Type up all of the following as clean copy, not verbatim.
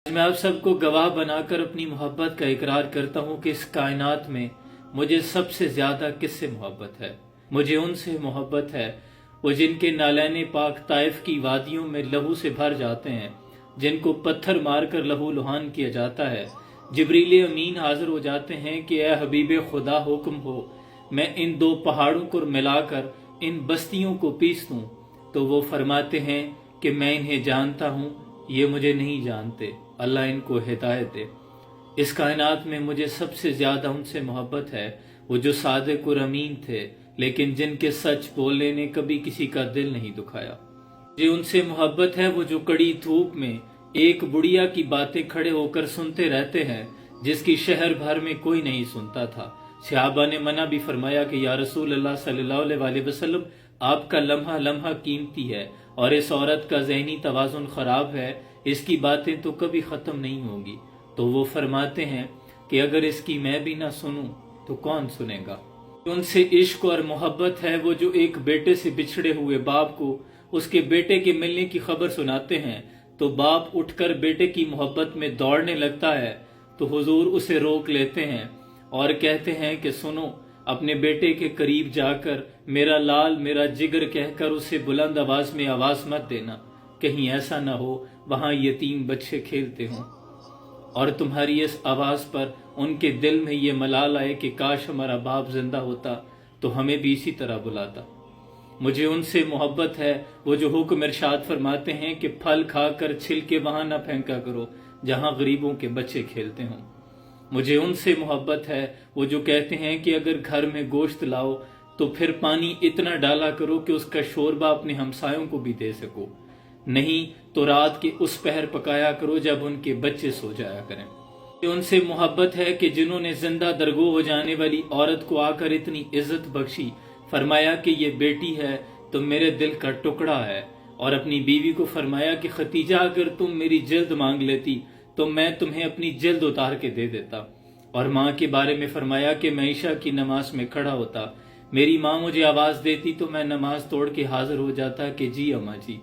मैं आप सबको गवाह बनाकर अपनी मोहब्बत का इकरार करता हूँ कि इस कायनात में मुझे सबसे ज्यादा किससे मोहब्बत है। मुझे उनसे मोहब्बत है वो जिनके नालैन पाक ताइफ की वादियों में लहू से भर जाते हैं, जिनको पत्थर मारकर लहू लुहान किया जाता है। जिब्रील अमीन हाजिर हो जाते हैं कि ए हबीब खुदा हुक्म हो, मैं इन दो पहाड़ों को मिलाकर इन बस्तियों को पीस दूं। तो वो फरमाते हैं कि मैं इन्हें जानता हूँ, ये मुझे नहीं जानते, अल्लाह इनको हिदायत दे। इस कायनात में मुझे सबसे ज्यादा उनसे मोहब्बत है वो जो सादिक और अमीन थे, लेकिन जिनके सच बोलने ने कभी किसी का दिल नहीं दुखाया। मुझे उनसे मोहब्बत है वो जो कड़ी धूप में एक बुढ़िया की बातें खड़े होकर सुनते रहते हैं, जिसकी शहर भर में कोई नहीं सुनता था। सहाबा ने मना भी फरमाया कि या रसूल अल्लाह सल्लल्लाहु अलैहि वसल्लम, आपका लम्हा लम्हा कीमती है और इस औरत का ज़हनी तवाज़ुन खराब है, इसकी बातें तो कभी खत्म नहीं होगी। तो वो फरमाते हैं कि अगर इसकी मैं भी ना सुनूं तो कौन सुनेगा। उनसे इश्क और मोहब्बत है वो जो एक बेटे से बिछड़े हुए बाप को उसके बेटे के मिलने की खबर सुनाते हैं तो बाप उठकर बेटे की मोहब्बत में दौड़ने लगता है, तो हुजूर उसे रोक लेते हैं और कहते हैं कि सुनो, अपने बेटे के करीब जाकर मेरा लाल मेरा जिगर कहकर उसे बुलंद आवाज में आवाज मत देना, कहीं ऐसा ना हो वहां यतीम बच्चे खेलते हों और तुम्हारी इस आवाज पर उनके दिल में ये मलाल आए कि काश हमारा बाप जिंदा होता तो हमें भी इसी तरह बुलाता। मुझे उनसे मोहब्बत है वो जो हुक्म इरशाद फरमाते हैं कि फल खाकर छिलके वहां ना फेंका करो जहां गरीबों के बच्चे खेलते हों। मुझे उनसे मोहब्बत है वो जो कहते हैं कि अगर घर में गोश्त लाओ तो फिर पानी इतना डाला करो कि उसका शोरबा अपने हमसायों को भी दे सको, नहीं तो रात के उस पहर पकाया करो जब उनके बच्चे सो जाया करें। उनसे मोहब्बत है कि जिन्होंने जिंदा दरगो हो जाने वाली औरत को आकर इतनी इज्जत बख्शी, फरमाया कि ये बेटी है तो मेरे दिल का टुकड़ा है, और अपनी बीवी को फरमाया कि खतीजा अगर तुम मेरी जिल्द मांग लेती तो मैं तुम्हें अपनी जिल्द उतार के दे देता। और माँ के बारे में फरमाया कि मैं ईशा की नमाज में खड़ा होता, मेरी माँ मुझे आवाज देती तो मैं नमाज तोड़ के हाजिर हो जाता कि जी अम्मा जी।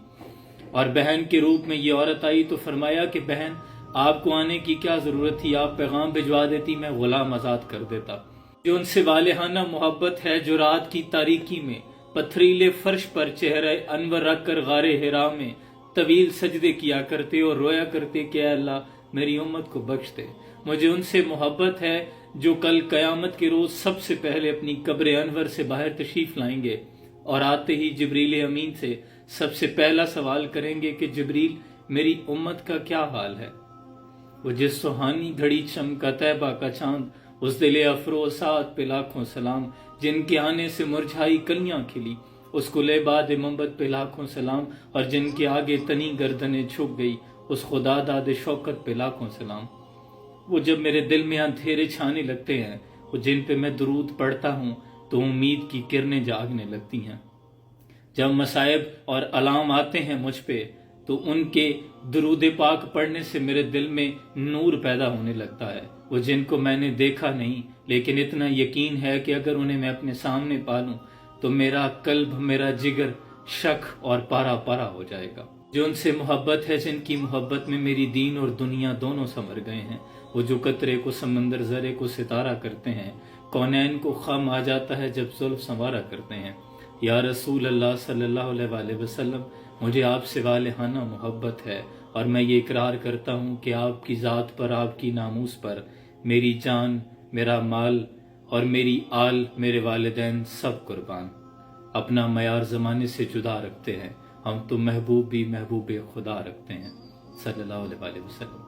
और बहन के रूप में ये औरत आई तो फरमाया कि बहन आपको आने की क्या जरूरत थी, आप पैगाम भिजवा देती मैं गुलाम आजाद कर देता। जो उनसे वालेहाना मोहब्बत है जो रात की तारीकी में पथरीले फर्श पर चेहरे अनवर रखकर गारे हिरा में तवील सजदे किया करते और रोया करते कि अल्लाह मेरी उम्मत को बख्श दे। मुझे उनसे मोहब्बत है जो कल कयामत के रोज सबसे पहले अपनी कब्र अनवर से बाहर तशरीफ लाएंगे और आते ही जिब्रील अमीन से सबसे पहला सवाल करेंगे कि जिब्रील मेरी उम्मत का क्या हाल है। वो जिस सुहानी घड़ी चमका तैबा का चांद, उस दिले अफरोसात पे लाखों सलाम, जिनके आने से मुरझाई कलियां खिली, उस कुले बाद मोहब्बत पे लाखों सलाम, और जिनके आगे तनी गर्दनें झुक गई, उस खुदा दाद शौकत पे लाखों सलाम। वो जब मेरे दिल में अंधेरे छाने लगते हैं, वो जिन पे मैं दुरूद पढ़ता हूँ तो उम्मीद की किरणें जागने लगती हैं। जब मसाइब और अलाम आते हैं मुझ पे तो उनके दुरूद पाक पढ़ने से मेरे दिल में नूर पैदा होने लगता है। वो जिनको मैंने देखा नहीं लेकिन इतना यकीन है कि अगर उन्हें मैं अपने सामने पालूं तो मेरा कल्ब मेरा जिगर शक और पारा पारा हो जाएगा। जो उनसे मोहब्बत है जिनकी मोहब्बत में मेरी दीन और दुनिया दोनों समर गए हैं। वो जो कतरे को समंदर जरे को सितारा करते हैं, कौनैन को खम आ जाता है जब जुल्फ संवारा करते हैं। या रसूल अल्लाह सल्लल्लाहु अलैहि वसल्लम, मुझे आपसे वालेहाना मोहब्बत है और मैं ये इकरार करता हूँ कि आपकी ज़ात पर आपकी नामूस पर मेरी जान मेरा माल और मेरी आल मेरे वालिदैन सब कुर्बान। अपना मयार ज़माने से जुदा रखते हैं हम तो महबूब भी महबूब खुदा रखते हैं सल्लल्लाहु अलैहि वसल्लम।